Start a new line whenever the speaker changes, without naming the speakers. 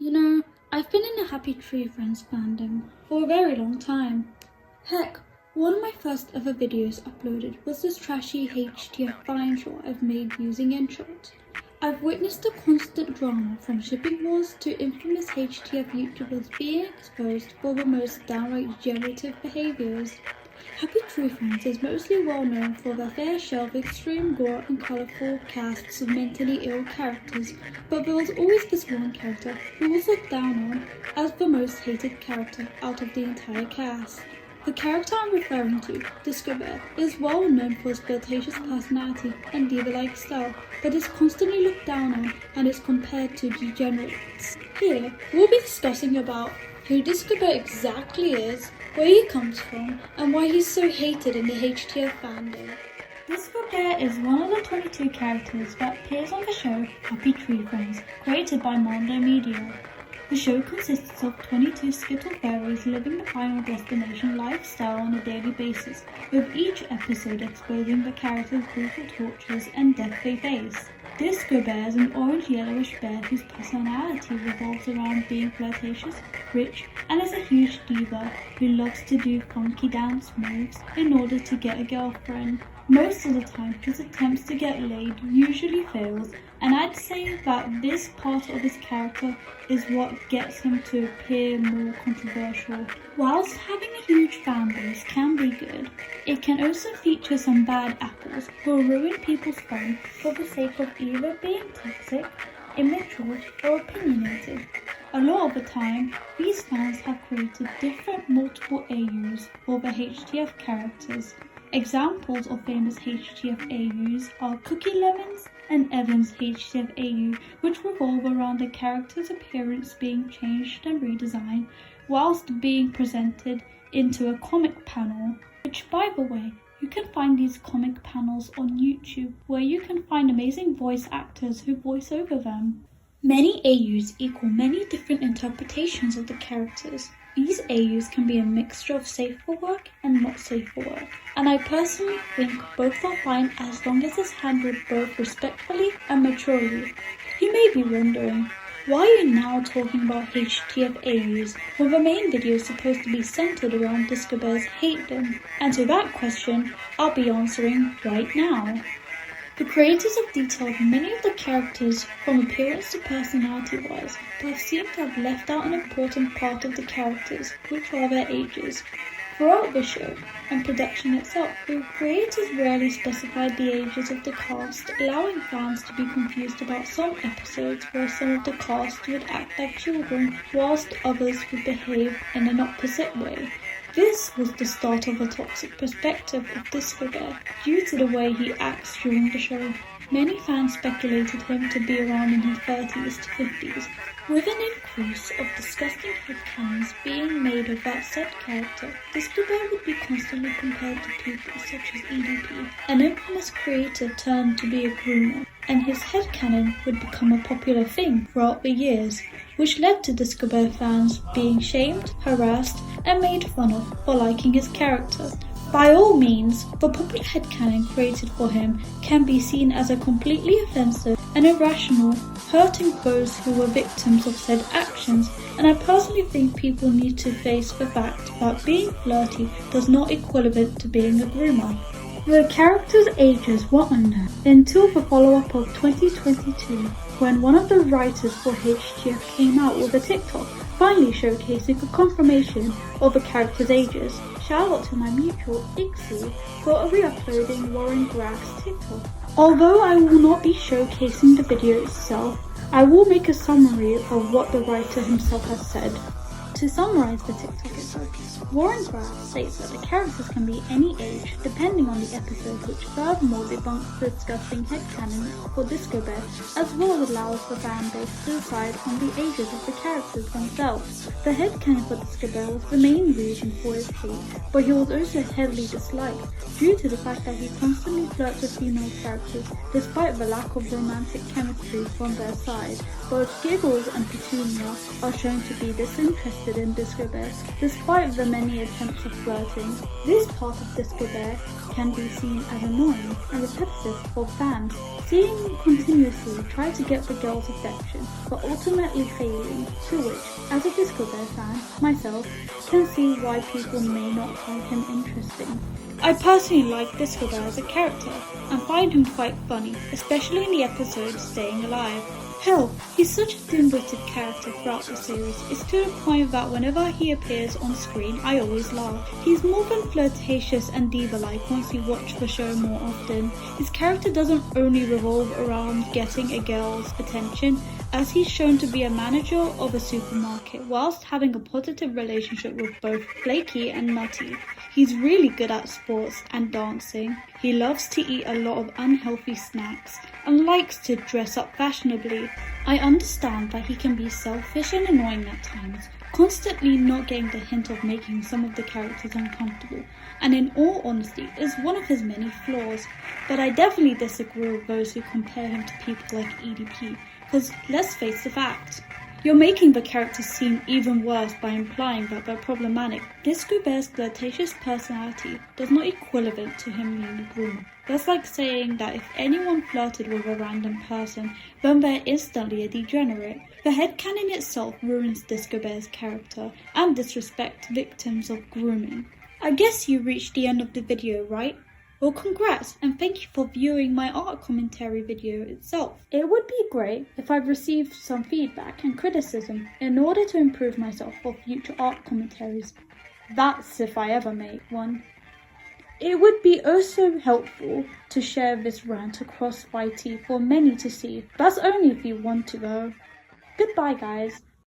You know, I've been in a Happy Tree Friends fandom for a very long time. Heck, one of my first ever videos uploaded was this trashy HTF vine short I've made using InShot. I've witnessed the constant drama from shipping wars to infamous HTF YouTubers being exposed for the most downright generative behaviours. Happy Tree Friends is mostly well known for their fair share of extreme gore and colourful casts of mentally ill characters, but there was always this one character who was looked down on as the most hated character out of the entire cast. The character I'm referring to, DiscoBear, is well known for his flirtatious personality and diva-like style, but is constantly looked down on and is compared to degenerates. Here, we'll be discussing about who DiscoBear exactly is, where he comes from, and why he's so hated in the HTF fandom. DiscoBear is one of the 22 characters that appears on the show Happy Tree Friends, created by Fandom Media. The show consists of 22 skittle fairies living the Final Destination lifestyle on a daily basis, with each episode exposing the characters' brutal tortures and death they face. DiscoBear is an orange-yellowish bear whose personality revolves around being flirtatious, rich, and is a huge diva who loves to do funky dance moves in order to get a girlfriend. Most of the time, his attempts to get laid usually fails, and I'd say that this part of his character is what gets him to appear more controversial. Whilst having a huge fan base can be good, it can also feature some bad apples who ruin people's fun for the sake of either being toxic, immature, or opinionated. A lot of the time, these fans have created different multiple AUs for the HTF characters. Examples of famous HTF AUs are Cookie Lemons and Evan's HTF AU, which revolve around the character's appearance being changed and redesigned whilst being presented into a comic panel, which, by the way, you can find these comic panels on YouTube, where you can find amazing voice actors who voice over them. Many AUs equal many different interpretations of the characters. These AUs can be a mixture of safe for work and not safe for work, and I personally think both are fine as long as it's handled both respectfully and maturely. You may be wondering, why are you now talking about HTF AUs when the main video is supposed to be centered around DiscoBear's hatedom? And to that question, I'll be answering right now. The creators have detailed many of the characters from appearance to personality-wise, but seem to have left out an important part of the characters, which are their ages. Throughout the show and production itself, the creators rarely specified the ages of the cast, allowing fans to be confused about some episodes where some of the cast would act like children, whilst others would behave in an opposite way. This was the start of a toxic perspective of DiscoBear due to the way he acts during the show. Many fans speculated him to be around in his 30s to 50s, with an increase of disgusting headcanons being made of that said character. DiscoBear would be constantly compared to people such as EDP, an infamous creator turned to be a groomer, and his headcanon would become a popular thing throughout the years, which led to DiscoBear fans being shamed, harassed, and made fun of for liking his character. By all means, the popular headcanon created for him can be seen as a completely offensive and irrational, hurting those who were victims of said actions, and I personally think people need to face the fact that being flirty does not equivalent to being a groomer. The characters' ages were unknown until the follow-up of 2022, when one of the writers for HTF came out with a TikTok finally showcasing a confirmation of the characters' ages. Shout out to my mutual EXE for re-uploading Lauren Graff's TikTok. Although I will not be showcasing the video itself, I will make a summary of what the writer himself has said. To summarize the TikTok itself, Warren Graff states that the characters can be any age depending on the episode, which furthermore debunks the disgusting headcanon for DiscoBear, as well as allows the fan base to decide on the ages of the characters themselves. The headcanon for DiscoBear was the main reason for his hate, but he was also heavily disliked due to the fact that he constantly flirts with female characters despite the lack of romantic chemistry from their side. Both Giggles and Petunia are shown to be disinterested interested in DiscoBear, despite the many attempts of flirting. This part of DiscoBear can be seen as annoying and repetitive for fans, seeing him continuously try to get the girl's affection, but ultimately failing, to which, as a DiscoBear fan, myself, can see why people may not find him interesting. I personally like DiscoBear as a character, and find him quite funny, especially in the episode Staying Alive. Hell, he's such a dim-witted character throughout the series. It's to the point that whenever he appears on screen, I always laugh. He's more than flirtatious and diva-like once you watch the show more often. His character doesn't only revolve around getting a girl's attention, as he's shown to be a manager of a supermarket whilst having a positive relationship with both Flaky and Nutty. He's really good at sports and dancing. He loves to eat a lot of unhealthy snacks and likes to dress up fashionably. I understand that he can be selfish and annoying at times, constantly not getting the hint of making some of the characters uncomfortable, and in all honesty is one of his many flaws, but I definitely disagree with those who compare him to people like EDP, because let's face the fact, you're making the characters seem even worse by implying that they're problematic. DiscoBear's flirtatious personality does not equivalent to him being a groomer. That's like saying that if anyone flirted with a random person, then they're instantly a degenerate. The headcanon itself ruins DiscoBear's character and disrespects victims of grooming. I guess you reached the end of the video, right? Well, congrats, and thank you for viewing my art commentary video itself. It would be great if I received some feedback and criticism in order to improve myself for future art commentaries. That's if I ever make one. It would be also helpful to share this rant across YT for many to see. That's only if you want to though. Goodbye guys.